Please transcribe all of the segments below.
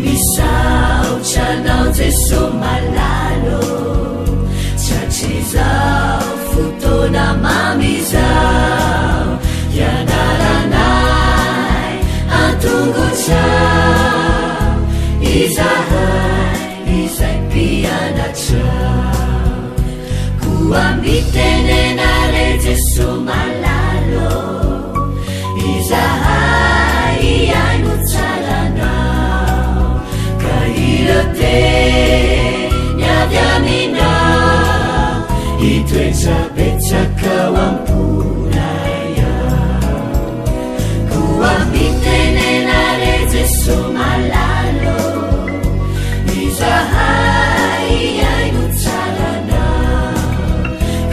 misaotranao jeso malalo tratrizao fotona mamizao ianaranay antongotrao izahay izay mpianatrao koa mitenenare jeso malalo izahay iaino tsaranao ka iroteny avy aminao itoetrabetsakao amponaya koa mitenenare jeso malalo izahay iaino tsaranao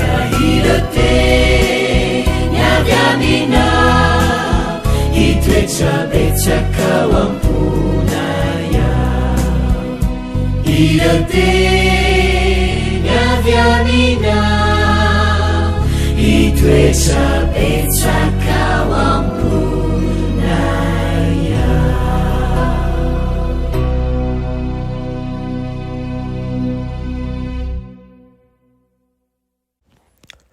ka iroteny avy aminao itoetrabetsakao amponaya iroteny avy aminao itoetrabetsakao amponaya.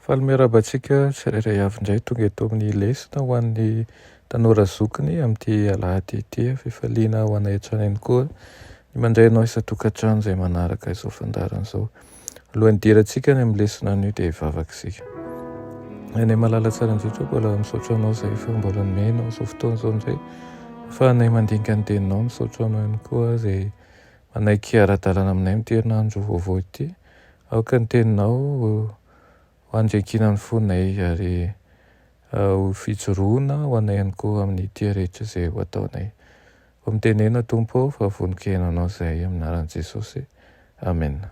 Falomerabantsika tsirairay avy indray tonga eto amin'ny lesona ho an'ny tanora zokiny amin'ity alahady ity fifaliana ho anay hatranainy koa ny mandrainao isa-tokantrano izay manaraka izao fandarana izao. Alohan'ny dirantsika ny amin'ny lesona anio dia hivavakisika. Anay malala tsara indrindra mbola misaotra anao izay efa mbola nomenao izao fotoana izao indray fa anay mandinika ny teninao misaotra anao ihany koa izay manaiky ara-dalàna aminay amin'ity herinandro vaovao ity. Aoka ny teninao ho andrekina ny fonay ary ho fijoroana ho anay ihany koa amin'ny tia rehetra izay ho ataonay. Ho mitenena Tompo ao fa voninkenanao izay amin'ny anaran'i Jesosy. Amen.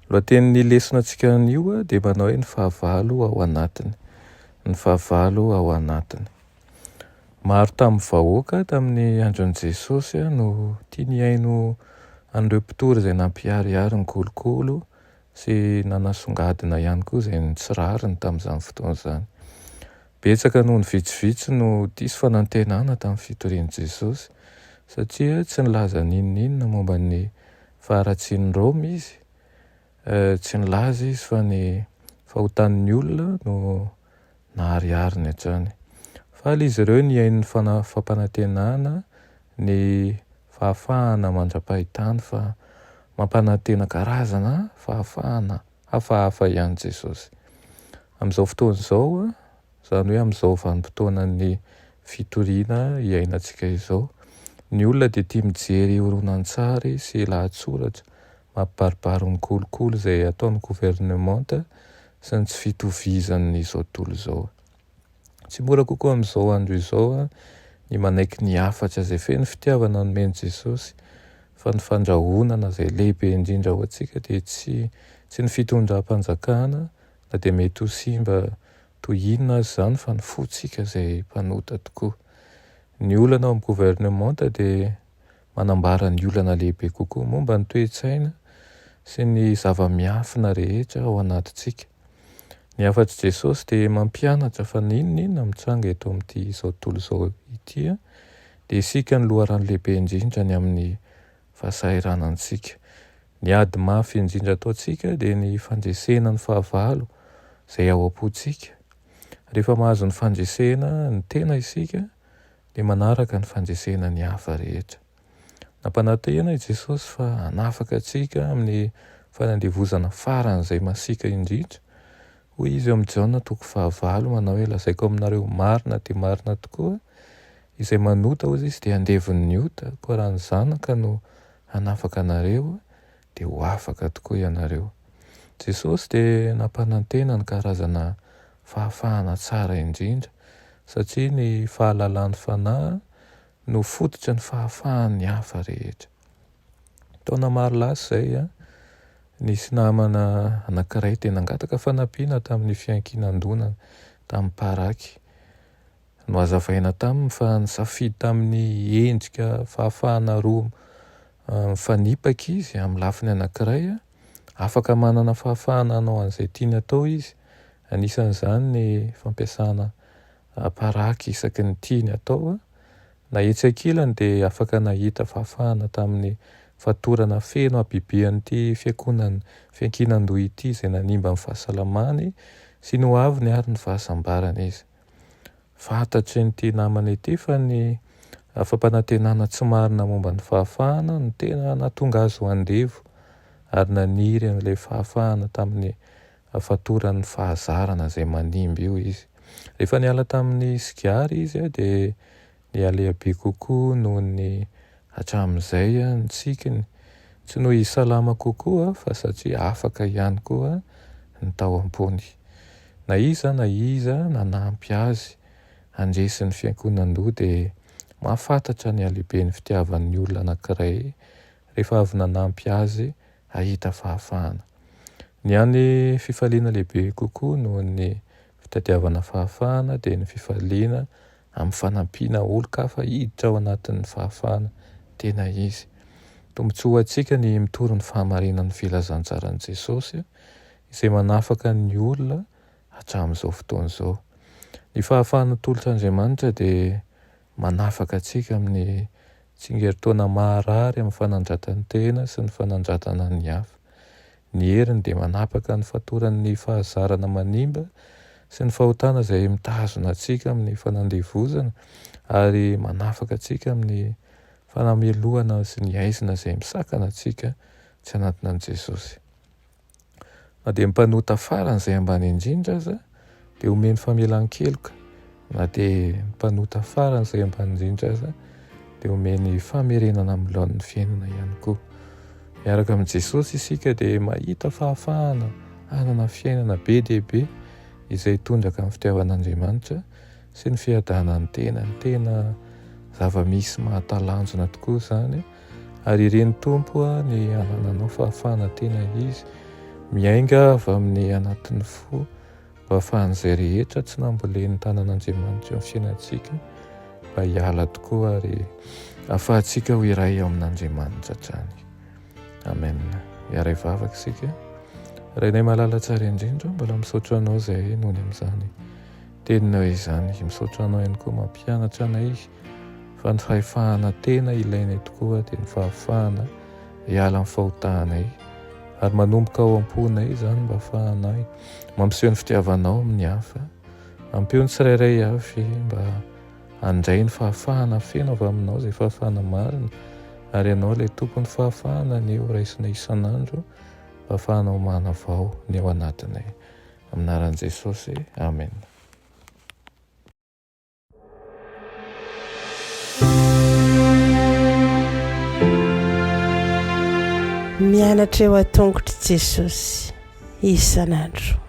Lohatenin'ny lesona antsika anio dia manao hoe ny fahavalo ao anatiny. Ny fahavalo ao anatiny. Maro tamin'ny vahoaka tamin'ny andron'i Jesosy no tia niaino an'ireo mpitory izay nampiharihary ny kolokolo sy nanasongadina ihany koa izay nitsirariny tamin'izany fotoana izany. Betsaka noho ny vitsivitsy no diso fanantenana tamin'ny fitorian'i Jesosy satria tsy nilaza n'inona momba ny faharatsian'ny Roma izy. Tsy nilaza izy fa ny fahotan'ny olona no naharihariny hatrany. Fa izy ireo niaino ny fampanantenana, ny fahafahana mandra-pahitany fa mampanantena karazana fahafahana hafahafa ihany Jesosy. Amin'izao fotoana izao, izany hoe amin'izao vanim-potoanan'ny fitoriana iainantsika izao, ny olona dia tia mijery horonan-tsary sy lahatsoratra mampibaribary ny kolokolo izay ataon'ny gouvernemanta sy ny tsy fitovizan'ny izao tontolo izao. Tsy mora kokoa amin'izao andro izao ny manaiky ny hafatra izay feno fitiavana nomeny Jesosy, fa ny fandrahonana izay lehibe indrindra ho antsika dia tsy ny fitondram-panjakana na dia mety ho simba toy inona azy izany fa ny fotsika izay mpanota tokoa. Ny olana ao amin'ny gouvernemanta dia manambara ny olana lehibe kokoa momba ny toe-tsaina sy ny zava-miafina rehetra ao anatintsika. Ny hafatry Jesosy dia mampianatra fa n'inona mitsanga eto amin'ity izao tontolo izao ity dia isika ny loharano lehibe indrindra ny amin'ny fahasahiranantsika. Ny ady mafy indrindra ataontsika dia ny fandresena ny fahavalo izay ao am-pontsika. Rehefa mahazo ny fandresena ny tena isika dia manaraka ny fandresena ny hafa rehetra. Nampanantena i Jesosy fa hanafaka antsika amin'ny fanandevozana faran'izay masika indrindra. Hoy izy amin'ny Jaona 9:9 manao hoe lazaiko aminareo marina dia marina tokoa izay manota hozy izy dia andevon'ny ota, koa raha ny zanaka no hanafaka anareo dia ho afaka tokoa ianareo. Jesosy dia nampanantena ny karazana fahafahana tsara indrindra satria ny fahalalan'ny fanahy no fototra ny fahafahan'ny hafa rehetra. Taona maro lasa izay nisy namana anankiray tena nangataka fanampiana tamin'ny fiankinan-donana tamin'ny paraky. No hazavaina taminy fa nisafidy tamin'ny endrika fahafahana roa mifanipaka izy amin'ny lafiny anankiray, afaka manana fahafahana hanao an'izay tiany atao izy. Anisan'izany ny fampiasana paraky isaky ny tiany atao Na etsy ankilany dia afaka nahita fahafahana tamin'ny fatorana feno abibian'ity fiankinan-doha ity izay nanimba amin'ny fahasalamany sy no avy ny ary ny fahasambarana izy. Fantatry n'ity namana ity fa ny fampanantenana tsy marina momba ny fahafahana no tena nahatonga azy ho andevo ary naniry an'ilay fahafahana tamin'ny fatoran'ny fahazarana izay manimba io izy. Rehefa niala tamin'ny sigary izy dia nialehibe kokoa noho ny hatramin'izay ny tsikiny. Tsy noho izy salama kokoa fa satria afaka ihany koa ny tao am-pony. Na iza nanampy azy handresy ny fiankonan-doha dia mahafantatra ny alehiben'ny fitiavan'ny olona anankiray rehefa avy nanampy azy ahita fahafahana. Ny any fifaliana lehibe kokoa noho ny fitadiavana fahafahana dia ny fifaliana amin'ny fanampiana olon-kafa hiditra ao anatin'ny fahafahana tena izy. Tombotsoa antsika ny mitoro ny fahamarinan'ny filazantsarani Jesosy izay manafaka ny olona hatramin'izao fotoana izao. Ny fahafahana tolotr'Andriamanitra dia manafaka antsika amin'ny tsingeritaona maharary amin'ny fanandratantena sy ny fanandratana ny hafa. Ny heriny dia manapaka ny fatoran'ny fahazarana manimba sy ny fahotana izay mitazona antsika amin'ny fanandevozana ary manafaka antsika amin'ny fanamelohana sy ny aizina izay misakana antsika tsy anatina an'i Jesosy. Na dia mpanota farany izay ambany indrindra aza dia omeny famelan-keloka, na dia mpanota farany izay ambany indrindra aza dia omeny famerenana amin'ny laon'ny fiainana ihany koa. Miaraka amin'i Jesosy isika dia mahita fahafahana hanana fiainana be dia be izay tondraka amin'ny fitiavan'Andriamanitra sy ny fiadanany tena zava-misy mahatalanjona tokoa izany ary ireny tompo ny hanananao fahafahana tena izy miainga avy amin'ny anatin'ny fo mba ahafahan'izay rehetra tsy nambolen'ny tanan'Andriamanitra amin'ny fiainantsika mba hiala tokoa ary ahafahantsika ho iray ao amin'Andriamanitra hatrany. Amen. Hiara hivavaka isika. Rainay malala tsara indrindra mbola misaotra anao izay nohony amin'izany teninao izany. Misaotra anao ihany koa mampianatra anay fa ny fahefahana tena ilainay tokoa dia ny fahafahana hiala amin'ny fahotahanay ary manomboka ao am-ponay izany mba ahafahanay mampiseho ny fitiavanao amin'ny hafa, mampio ny tsirairay avy mba handray ny fahafahana feno avy aminao izay fahafahana marina ary ianao ilay tompon'ny fahafahana ny eo raisina isan'andro mba ahafahanao manavao ny ao anatinay. Amin'ny anaran'i Jesosy. Amen. Mianatra eo an-tongotry Jesosy isan'andro.